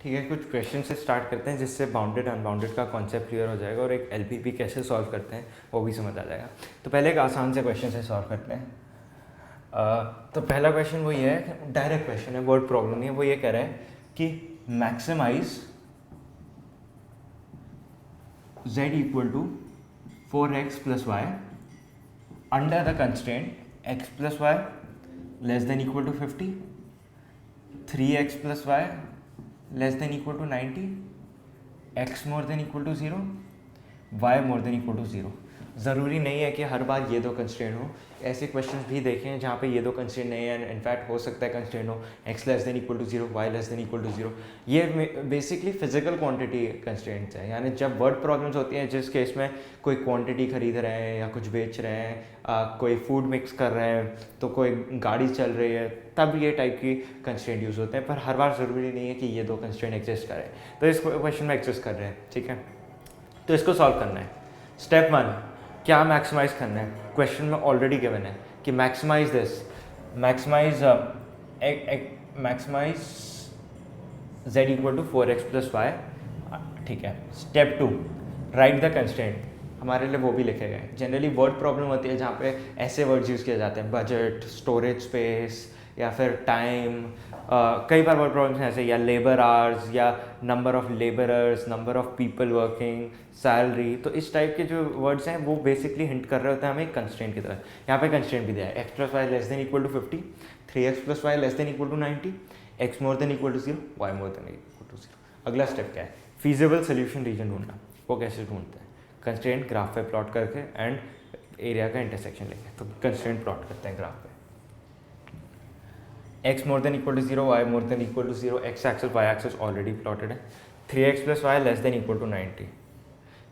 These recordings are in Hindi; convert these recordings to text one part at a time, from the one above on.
ठीक है, कुछ क्वेश्चन से स्टार्ट करते हैं जिससे बाउंडेड अनबाउंडेड का कॉन्सेप्ट क्लियर हो जाएगा और एक एलपीपी कैसे सॉल्व करते हैं वो भी समझ आ जाएगा। तो पहले एक आसान से क्वेश्चन से सॉल्व करते हैं। तो पहला क्वेश्चन वो ये है, डायरेक्ट क्वेश्चन है, वर्ड प्रॉब्लम नहीं है। वो ये कह रहा है कि maximise z equal to 4x plus y under the constraint x plus y less than equal to 50, 3x plus y less than equal to 90, x more than equal to 0, y more than equal to 0। ज़रूरी नहीं है कि हर बार ये दो कंस्ट्रेंट हो, ऐसे क्वेश्चंस भी देखे हैं जहाँ पे ये दो कंस्ट्रेंट नहीं है। इनफैक्ट हो सकता है कंस्ट्रेंट हो x less than equal to 0, y less than equal to 0। ये बेसिकली फिजिकल क्वांटिटी कंस्ट्रेंट्स है, यानी जब वर्ड प्रॉब्लम्स होती हैं जिस केस में कोई क्वांटिटी खरीद रहे हैं या कुछ बेच रहे हैं, कोई फूड मिक्स कर रहे हैं, तो कोई गाड़ी चल रही है, तब ये टाइप की कंस्ट्रेंट यूज़ होते हैं। पर हर बार ज़रूरी नहीं है कि ये दो कंस्ट्रेंट एग्जिस्ट करें। तो इस क्वेश्चन में एग्जिस्ट कर रहे हैं, ठीक है। तो इसको सॉल्व करना है। स्टेप 1, क्या मैक्सिमाइज करना है? क्वेश्चन में ऑलरेडी गिवन है कि maximise this, maximise z equal to 4x plus y, ठीक है। Step 2, write the constraint. हमारे लिए वो भी लिखे गए। जनरली वर्ड प्रॉब्लम होती है जहाँ पे ऐसे वर्ड्स यूज़ किए जाते हैं, बजट, स्टोरेज स्पेस या फिर टाइम। कई बार वर्ड प्रॉब्लम्स हैं ऐसे, या लेबर आवर्स या number of labourers, number of people working, salary. तो इस टाइप के जो वर्ड्स हैं वो बेसिकली हिंट कर रहे होते हैं हमें कंस्ट्रेंट की तरफ। यहाँ पे कंस्ट्रेंट भी दिया है, x plus y less than equal to 50, 3x plus y less than equal to 90, x more than equal to 0, y more than equal to 0। अगला स्टेप क्या है? फीजिबल सोल्यूशन रीजन ढूंढना। वो कैसे ढूंढते हैं? कंस्ट्रेंट ग्राफ पे प्लॉट करके एंड एरिया का इंटरसेक्शन लेके। तो कंस्ट्रेंट प्लॉट करते हैं ग्राफ पे। x more than equal to 0, y more than equal to 0, x axis y axis already plotted है। 3x plus y less than equal to 90,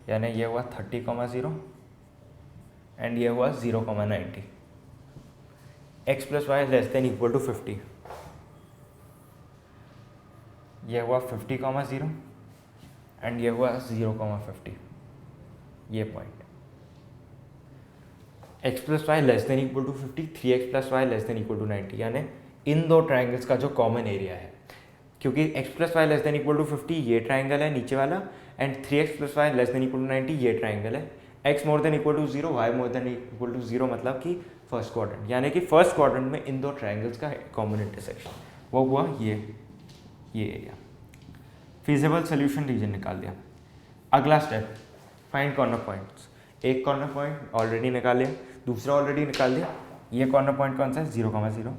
यानी ये हुआ 30,0 एंड ये हुआ 0,90। x plus y less than equal to 50, ये हुआ 50,0 एंड ये हुआ 0,50। ये point x plus y less than equal to 50, 3x plus y less than equal to 90, यानी इन दो ट्राइंगल्स का जो कॉमन एरिया है। क्योंकि x plus y less than equal to 50 ये ट्राइंगल है नीचे वाला, and 3x plus y less than equal to 90 ये ट्राइंगल है। x more than equal to 0, y more than equal to 0 मतलब कि फर्स्ट क्वाड्रेंट, यानी कि फर्स्ट क्वाड्रेंट में इन दो ट्राइंगल्स का कॉमन इंटरसेक्शन वो हुआ ये एरिया। फिजिबल सोल्यूशन रीजन निकाल दिया। अगला स्टेप, फाइंड कॉर्नर पॉइंट्स। एक कॉर्नर पॉइंट ऑलरेडी निकाल लिया, दूसरा ऑलरेडी निकाल दिया। ये कॉर्नर पॉइंट कौन सा है? 0,0।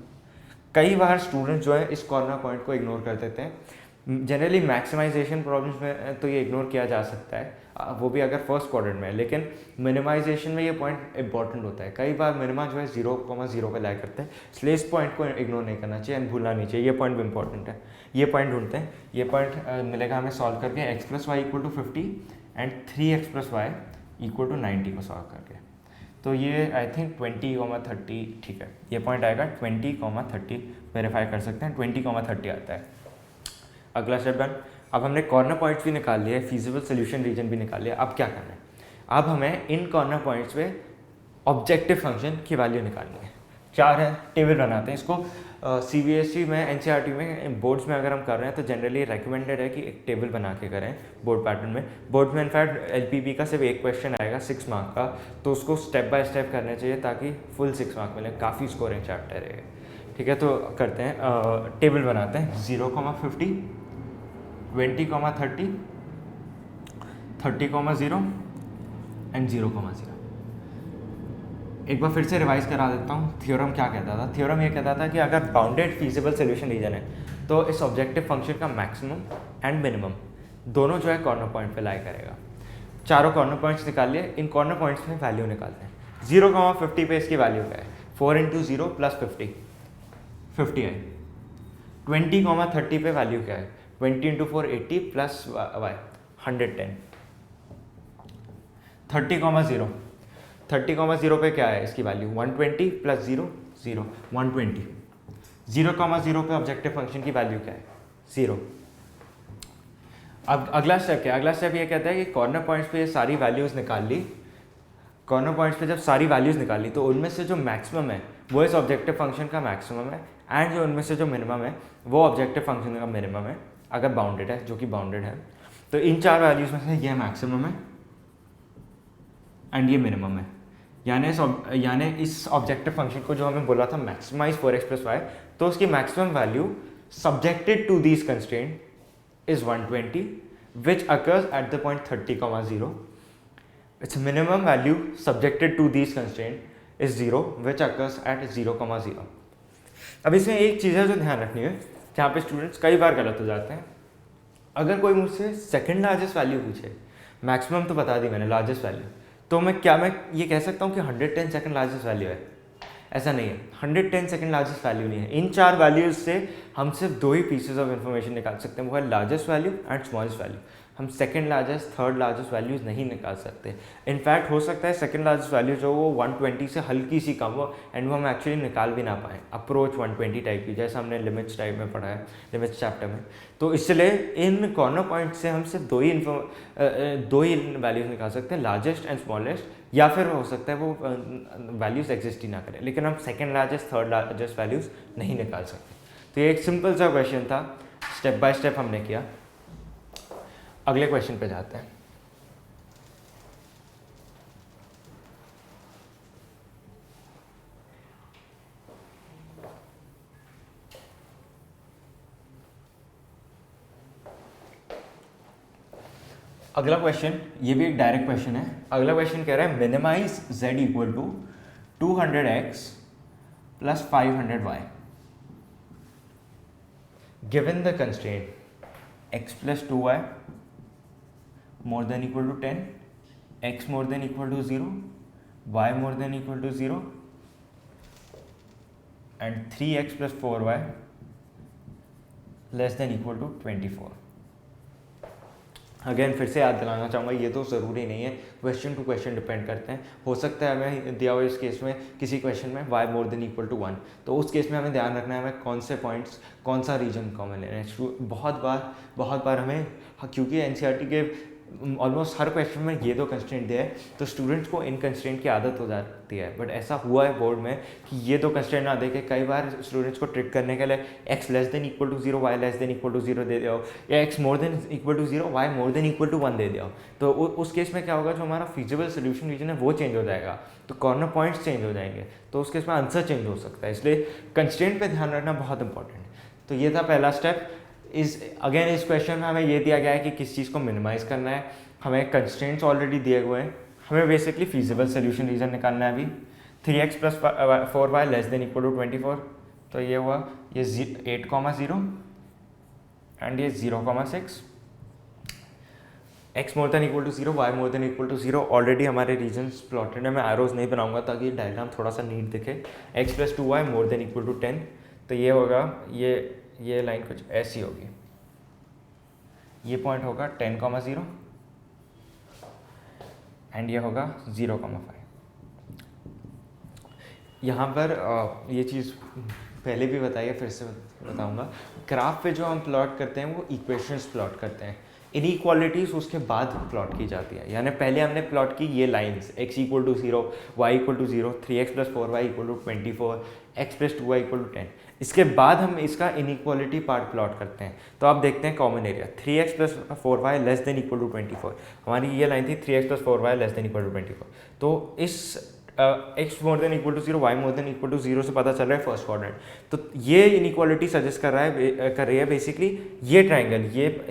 कई बार स्टूडेंट जो है इस कॉर्नर पॉइंट को इग्नोर कर देते हैं। जनरली मैक्सिमाइजेशन प्रॉब्लम्स में तो ये इग्नोर किया जा सकता है, वो भी अगर फर्स्ट क्वाड्रेंट में है, लेकिन मिनिमाइजेशन में ये पॉइंट इंपॉर्टेंट होता है। कई बार मिनिमा जो है 0,0 पे लाई करते हैं, इसलिए इस पॉइंट को इग्नोर नहीं करना चाहिए एंड भूलना नहीं चाहिए। ये पॉइंट भी इंपॉर्टेंट है। ये पॉइंट ढूंढते हैं। ये पॉइंट मिलेगा हमें सॉल्व करके x plus y equal to 50 and 3x plus y equal to 90 को सॉल्व करके। तो ये आई थिंक 20,30, ठीक है। ये पॉइंट आएगा 20,30, वेरीफाई कर सकते हैं 20,30 आता है। अगला स्टेप डन। अब हमने कॉर्नर पॉइंट्स भी निकाल लिया है, फीजिबल सोल्यूशन रीजन भी निकाल लिया। अब क्या करना है? अब हमें इन कॉर्नर पॉइंट्स पे ऑब्जेक्टिव फंक्शन की वैल्यू निकालनी है। 4 है, टेबल बनाते हैं इसको। CBSE में, NCERT में, बोर्ड्स में अगर हम कर रहे हैं तो जनरली रिकमेंडेड है कि एक टेबल बना के करें बोर्ड पैटर्न में। बोर्ड में इनफैक्ट LPP का सिर्फ एक क्वेश्चन आएगा 6 मार्क का, तो उसको स्टेप बाय स्टेप करना चाहिए ताकि फुल 6 मार्क मिले। काफ़ी स्कोरिंग चैप्टर है, ठीक है। तो करते हैं, टेबल बनाते हैं। 0,50, 20,30, 30,0 एंड 0,0। एक बार फिर से रिवाइज करा देता हूँ। थ्योरम क्या कहता था? थ्योरम ये कहता था कि अगर बाउंडेड फीजिबल सोल्यूशन रीजन है तो इस ऑब्जेक्टिव फंक्शन का मैक्सिमम एंड मिनिमम दोनों जो है कॉर्नर पॉइंट पे लाई करेगा। चारों कॉर्नर पॉइंट्स निकाल लिए। इन कॉर्नर पॉइंट्स में वैल्यू निकालते हैं। 0,50 पे इसकी वैल्यू क्या है? 4 × 0 प्लस 50 है। 20,30 पे वैल्यू क्या है? 20 × 4 80 प्लस y 110। 30,0 पे क्या है इसकी वैल्यू? 120 प्लस 0 0, 120। 0,0 पे ऑब्जेक्टिव फंक्शन की वैल्यू क्या है? 0। अब अगला स्टेप क्या है? अगला स्टेप ये कहता है कि कॉर्नर पॉइंट्स पे ये सारी वैल्यूज़ निकाल ली। कॉर्नर पॉइंट्स पे जब सारी वैल्यूज़ निकाली तो उनमें से जो मैक्सिमम है वो इस ऑब्जेक्टिव फंक्शन का मैक्सिमम है, एंड जो उनमें से जो मिनिमम है वो ऑब्जेक्टिव फंक्शन का मिनिमम है। अगर बाउंडेड है, जो कि बाउंडेड है। तो इन 4 वैल्यूज़ में से ये मैक्सिमम है एंड ये मिनिमम है। यानी इस ऑब्जेक्टिव फंक्शन को जो हमें बोला था मैक्सिमाइज 4x + y, तो उसकी maximum value subjected to these constraint is 120 which occurs at the point 30,0. It's minimum value subjected to these constraint is 0 which occurs at 0,0. अब इसमें एक चीज़ है जो ध्यान रखनी है, जहाँ पे स्टूडेंट्स कई बार गलत हो जाते हैं। अगर कोई मुझसे सेकंड लार्जेस्ट वैल्यू पूछे, मैक्सिमम तो बता दी मैंने, लार्जेस्ट वैल्यू, तो मैं ये कह सकता हूँ कि 110 सेकंड लार्जेस्ट वैल्यू है? ऐसा नहीं है, 110 सेकंड लार्जेस्ट वैल्यू नहीं है। इन 4 वैल्यूज से हम सिर्फ 2 ही पीसेज ऑफ इन्फॉर्मेशन निकाल सकते हैं, वो है largest value and smallest value. हम second largest, third largest values नहीं निकाल सकते। इनफैक्ट हो सकता है सेकंड लार्जेस्ट वैल्यू जो वो 120 से हल्की सी कम हो एंड वो हम एक्चुअली निकाल भी ना पाएँ, अप्रोच 120 टाइप की, जैसा हमने लिमिट्स टाइप में पढ़ा है, लिमिट्स चैप्टर में। तो इसलिए इन कॉर्नर पॉइंट से हम सिर्फ 2 ही वैल्यूज़ निकाल सकते हैं, लार्जेस्ट एंड स्मॉलेस्ट, या फिर हो सकता है वो वैल्यूज़ एग्जिस्ट ही ना करें, लेकिन हम second largest, third largest values नहीं निकाल सकते। तो ये एक सिंपल सा क्वेश्चन था, स्टेप बाय स्टेप हमने किया। अगले क्वेश्चन पे जाते हैं। अगला क्वेश्चन, ये भी एक डायरेक्ट क्वेश्चन है। अगला क्वेश्चन कह रहा है minimise z equal to 200x + 500y given the constraint x + 2y more than equal to 10, x more than equal to 0, y more than equal to 0 and 3x + 4y less than equal to 24. Again फिर से याद दिलाना चाहूँगा, ये तो ज़रूरी नहीं है, क्वेश्चन टू क्वेश्चन डिपेंड करते हैं। हो सकता है हमें दिया हुआ इस केस में, किसी क्वेश्चन में y more than equal to 1, तो उस केस में हमें ध्यान रखना है हमें कौन से पॉइंट्स, कौन सा रीजन कॉमन लेना है। बहुत बार हमें, क्योंकि एनसीईआरटी के ऑलमोस्ट हर क्वेश्चन में ये 2 कंस्ट्रेंट दिया है, तो स्टूडेंट्स को इन कंस्ट्रेंट की आदत हो जाती है। बट ऐसा हुआ है बोर्ड में कि ये 2 कंस्ट्रेंट ना देके कई बार स्टूडेंट्स को ट्रिक करने के लिए x <= 0, y <= 0 दे दिया, या x more than equal to 0, y more than equal to 1 दे दिया। तो उस केस में क्या होगा, जो हमारा फिजिबल सोल्यूशन रीजन है वो चेंज हो जाएगा, तो कॉर्नर पॉइंट्स चेंज हो जाएंगे, तो उस केस में आंसर चेंज हो सकता है। इसलिए कंस्ट्रेंट पे ध्यान रखना बहुत इंपॉर्टेंट है। तो ये था पहला स्टेप। इस क्वेश्चन में हमें ये दिया गया है कि किस चीज़ को मिनिमाइज़ करना है, हमें कंस्ट्रेंट्स ऑलरेडी दिए हुए हैं, हमें बेसिकली फिजिबल सोल्यूशन रीजन निकालना है अभी। 3x + 4y <= 24, तो ये हुआ ये 8,0 एंड ये 0,6। x more than equal to 0, y more than equal to 0, already हमारे रीजन्स प्लॉटेड है, मैं एरोज नहीं बनाऊंगा ताकि डायग्राम थोड़ा सा नीट दिखे। x + 2y more than equal to 10, तो ये होगा, ये लाइन कुछ ऐसी होगी, ये पॉइंट होगा 10,0 एंड ये होगा 0,5। यहाँ पर ये चीज़ पहले भी बताई है, फिर से बताऊँगा। ग्राफ पे जो हम प्लॉट करते हैं वो इक्वेशंस प्लॉट करते हैं, इनइक्वालिटीज़ उसके बाद प्लॉट की जाती है। यानी पहले हमने प्लॉट की ये lines, x = 0, y = 0, 3x + 4y = 24, x + 2y = 10। इसके बाद हम इसका इनइक्वालिटी पार्ट प्लॉट करते हैं। तो आप देखते हैं कॉमन एरिया 3x + 4y <= 24, हमारी ये लाइन थी 3x + 4y <= 24। तो इस x more than equal to 0, y more than equal to 0 से पता चल रहा है फर्स्ट क्वाड्रेंट। तो ये इनइक्वालिटी सजेस्ट कर रही है बेसिकली ये ट्राइंगल,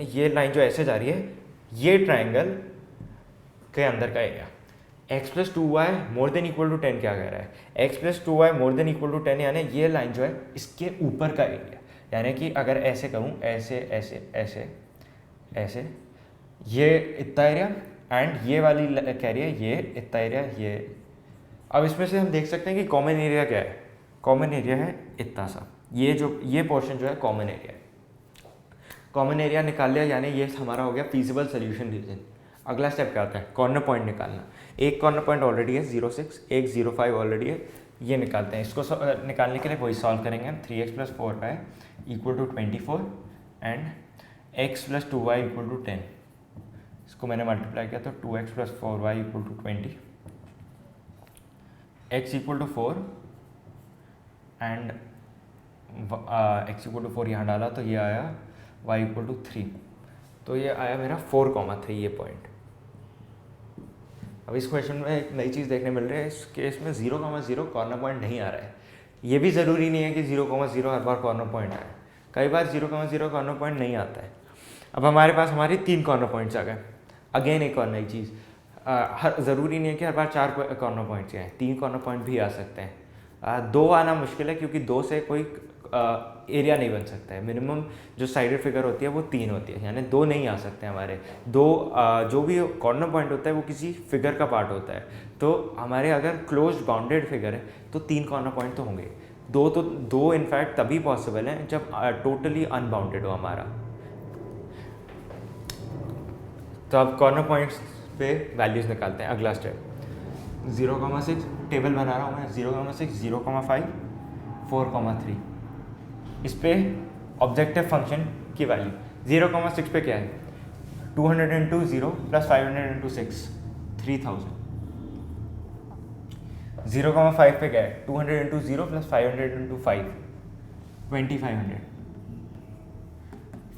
ये लाइन जो ऐसे जा रही है, ये ट्राइंगल के अंदर का area. x + 2y more than equal to 10 क्या कह रहा है, x + 2y more than equal to 10, यानी ये लाइन जो है इसके ऊपर का एरिया। यानी कि अगर ऐसे करूँ, ऐसे ऐसे ऐसे ऐसे, ये इतना एरिया एंड ये वाली कह रही है ये इतना एरिया, ये। अब इसमें से हम देख सकते हैं कि कॉमन एरिया क्या है, कॉमन एरिया है इतना सा, ये पोर्शन जो है कॉमन एरिया है। कॉमन एरिया निकाल लिया, यानी ये हमारा हो गया फिजिबल सोल्यूशन रीजन। अगला स्टेप क्या आता है, कॉर्नर पॉइंट निकालना। एक कॉर्नर पॉइंट ऑलरेडी है 0,6, एक 0,5 ऑलरेडी है, ये निकालते हैं। इसको निकालने के लिए वही सॉल्व करेंगे हम। 3x + 4y = 24 and x + 2y = 10। इसको मैंने मल्टीप्लाई किया तो 2x + 4y = 20, x = 4 and x = 4 यहाँ डाला तो ये आया y इक्वल टू 3। तो ये आया मेरा 4,3 ये पॉइंट। अब इस क्वेश्चन में एक नई चीज़ देखने मिल रही है, इस केस में 0,0 कॉर्नर पॉइंट नहीं आ रहा है। ये भी ज़रूरी नहीं है कि 0,0 हर बार कॉर्नर पॉइंट आए, कई बार 0,0 कॉर्नर पॉइंट नहीं आता है। अब हमारे पास हमारी 3 कॉर्नर पॉइंट्स आ गए। अगेन एक और नई चीज़, ज़रूरी नहीं है कि हर बार 4 कॉर्नर पॉइंट्स आए, 3 कॉर्नर पॉइंट भी आ सकते हैं। 2 आना मुश्किल है क्योंकि 2 से कोई एरिया नहीं बन सकता है। मिनिमम जो साइडेड फिगर होती है वो 3 होती है, यानी 2 नहीं आ सकते हमारे। 2 जो भी कॉर्नर पॉइंट होता है वो किसी फिगर का पार्ट होता है। तो हमारे अगर क्लोज्ड बाउंडेड फिगर है तो 3 कॉर्नर पॉइंट तो होंगे। 2 इनफैक्ट तभी पॉसिबल है जब टोटली अनबाउंडेड हो हमारा। तो अब कॉर्नर पॉइंट्स पे वैल्यूज़ निकालते हैं। अगला स्टेप 0,6 टेबल बना रहा हूँ मैं। 0,6, 0,5, 4,3। इस पे ऑब्जेक्टिव फंक्शन की वैल्यू 0,6 पे क्या है, 200 इंटू 0 प्लस 500 इंटू 6, 3000। 0,5 पे क्या है, 200 इंटू 0 प्लस 500 इंटू 5, 2500।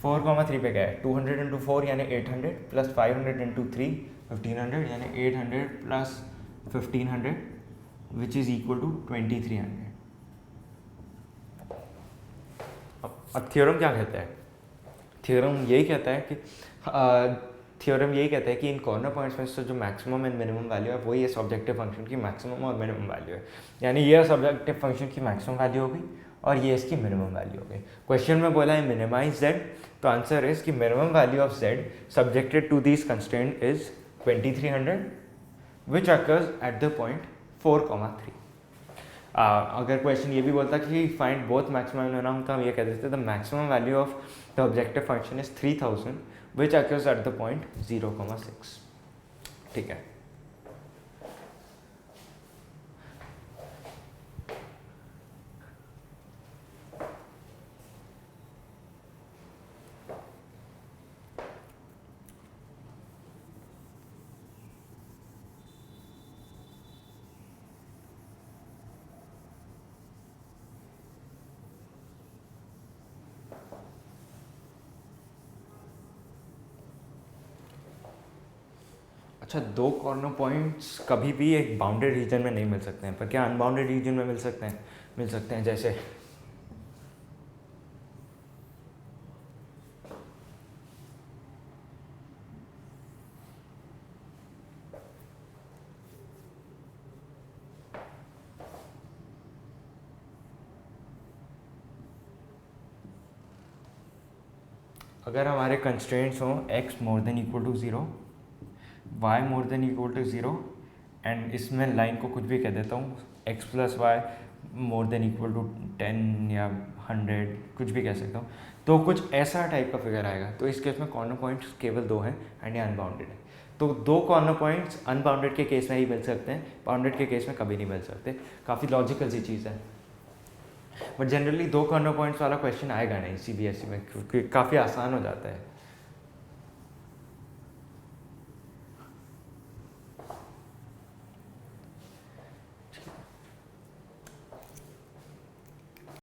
4,3 पे क्या है, 200 इंटू 4 यानी 800 प्लस 500 इंटू 3, 1500 यानी 800 प्लस 1500 विच इज़ इक्वल टू 2300। अब थ्योरम क्या कहता है, थ्योरम यही कहता है कि इन कॉर्नर पॉइंट्स में से जो मैक्सिमम एंड मिनिमम वैल्यू है वही इस ऑब्जेक्टिव फंक्शन की मैक्सिमम और मिनिमम वैल्यू है। यानी ये इस ऑब्जेक्टिव फंक्शन की मैक्सिमम वैल्यू होगी और ये इसकी मिनिमम वैल्यू होगी। क्वेश्चन में बोला है मिनिमाइज z, तो आंसर इज कि minimum value of z subjected to this constraint is 2300 which occurs at the point 4,3। अगर क्वेश्चन ये भी बोलता कि find both maximum and minimum, तो हम ये कह देते the maximum value of the objective function is 3000 which occurs at the point 0,6। ठीक है। अच्छा, 2 कॉर्नर पॉइंट्स कभी भी एक बाउंडेड रीजन में नहीं मिल सकते हैं, पर क्या अनबाउंडेड रीजन में मिल सकते हैं? जैसे अगर हमारे कंस्ट्रेंट्स हों x more than equal to 0, y more than equal to 0 and इसमें लाइन को कुछ भी कह देता हूँ, x plus y more than equal to 10 या 100, कुछ भी कह सकता हूँ, तो कुछ ऐसा टाइप का फिगर आएगा। तो इस केस में कॉर्नर पॉइंट्स केवल 2 हैं एंड ये अनबाउंडेड है। तो 2 कॉर्नर पॉइंट्स अनबाउंडेड के केस में ही मिल सकते हैं, बाउंडेड के केस में कभी नहीं मिल सकते। काफ़ी लॉजिकल सी चीज़ है, बट जनरली 2 कॉर्नर पॉइंट्स वाला क्वेश्चन आएगा नहीं CBSE में, क्योंकि काफ़ी आसान हो जाता है।